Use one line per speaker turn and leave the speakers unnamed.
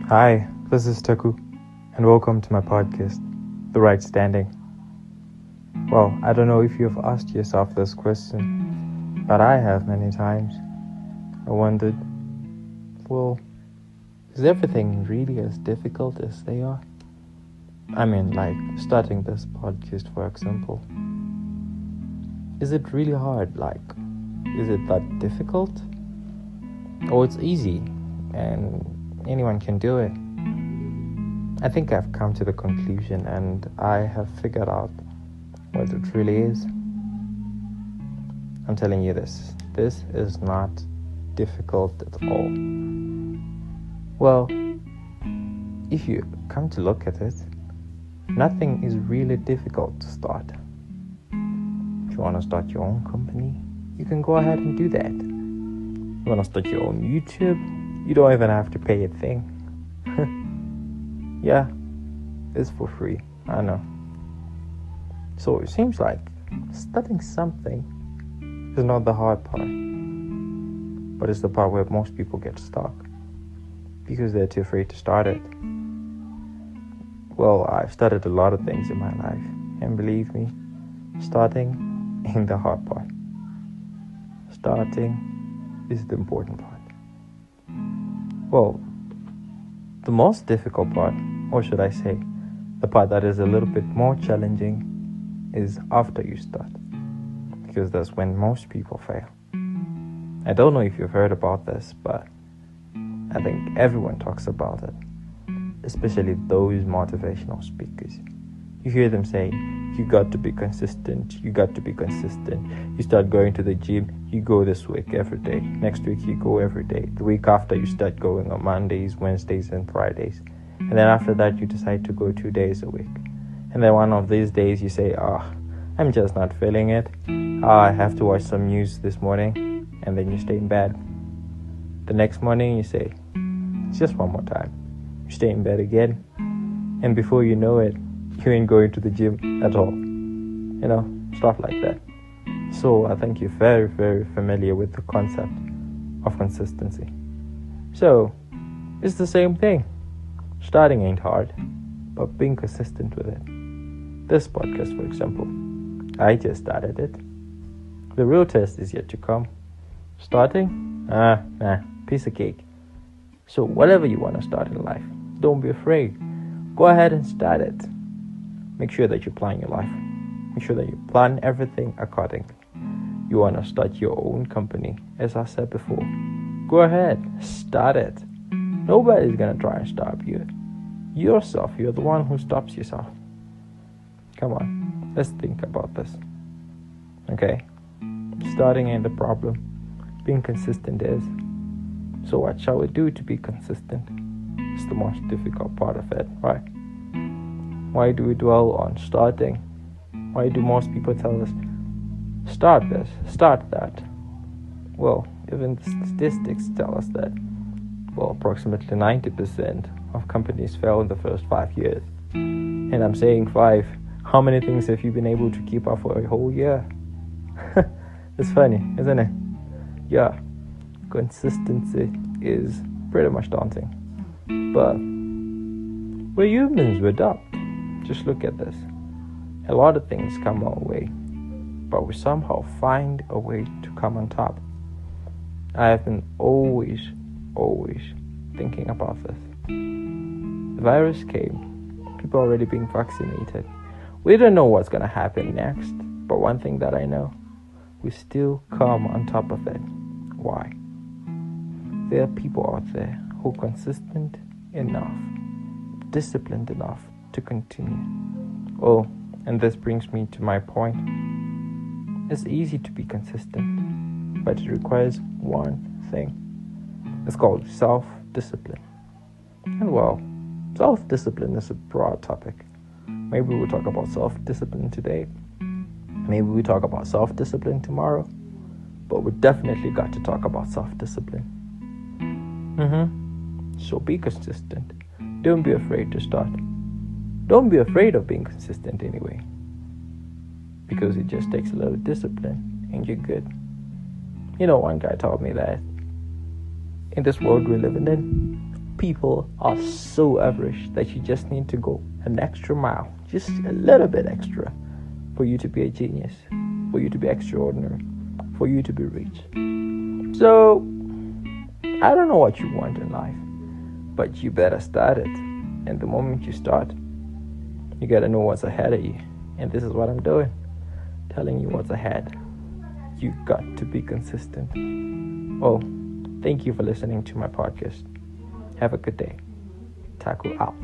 Hi, this is Taku, and welcome to my podcast, The Right Standing. Well, I don't know if you've asked yourself this question, but I have many times. I wondered, well, is everything really as difficult as they are? I mean, like starting this podcast, for example. Is it really hard? Is it that difficult? Or it's easy and anyone can do it? I think I've come to the conclusion and I have figured out what it really is. I'm telling you this is not difficult at all. Well, if you come to look at it, nothing is really difficult to start. If you want to start your own company, you can go ahead and do that. You want to start your own YouTube, you don't even have to pay a thing. Yeah, it's for free, I know. So it seems like starting something is not the hard part, but it's the part where most people get stuck because they're too afraid to start it. Well, I've started a lot of things in my life, and believe me, starting ain't the hard part. Starting is the important part. Well, the most difficult part, or should I say, the part that is a little bit more challenging, is after you start, because that's when most people fail. I don't know if you've heard about this, but I think everyone talks about it, especially those motivational speakers. You hear them say, you got to be consistent, you start going to the gym, you go this week every day, next week you go every day, the week after you start going on Mondays, Wednesdays and Fridays, and then after that you decide to go 2 days a week, and then one of these days you say, I'm just not feeling it, I have to watch some news this morning, and then you stay in bed. The next morning you say, it's just one more time, you stay in bed again, and before you know it, you ain't going to the gym at all. Stuff like that. So I think you're very, very familiar with the concept of consistency. So it's the same thing. Starting ain't hard, but being consistent with it. This podcast, for example, I just started it. The real test is yet to come. Starting? Piece of cake. So whatever you want to start in life, don't be afraid. Go ahead and start it. Make sure that you plan your life. Make sure that you plan everything accordingly. You want to start your own company, as I said before. Go ahead, start it. Nobody's going to try and stop you. Yourself, you're the one who stops yourself. Come on, let's think about this. Okay? Starting ain't the problem. Being consistent is. So what shall we do to be consistent? It's the most difficult part of it, right? Why do we dwell on starting? Why do most people tell us, start this, start that? Well, even the statistics tell us that, approximately 90% of companies fail in the first 5 years. And I'm saying 5. How many things have you been able to keep up for a whole year? It's funny, isn't it? Yeah, consistency is pretty much daunting. But we're humans, we adapt. Just look at this. A lot of things come our way, but we somehow find a way to come on top. I have been always thinking about this. The virus came, people are already being vaccinated. We don't know what's going to happen next, but one thing that I know, we still come on top of it. Why? There are people out there who are consistent enough, disciplined enough to continue. Oh, and this brings me to my point. It's easy to be consistent, but it requires one thing. It's called self-discipline. And self-discipline is a broad topic. Maybe we'll talk about self-discipline today. Maybe we'll talk about self-discipline tomorrow. But we definitely got to talk about self-discipline. So be consistent. Don't be afraid to start. Don't be afraid of being consistent anyway, because it just takes a little discipline and you're good. One guy told me that in this world we're living in, People are so average that you just need to go an extra mile, just a little bit extra, for you to be a genius, for you to be extraordinary, for you to be rich. So, I don't know what you want in life, but you better start it. And the moment you start, you gotta know what's ahead of you. And this is what I'm doing, telling you what's ahead. You got to be consistent. Oh, thank you for listening to my podcast. Have a good day. Taku out.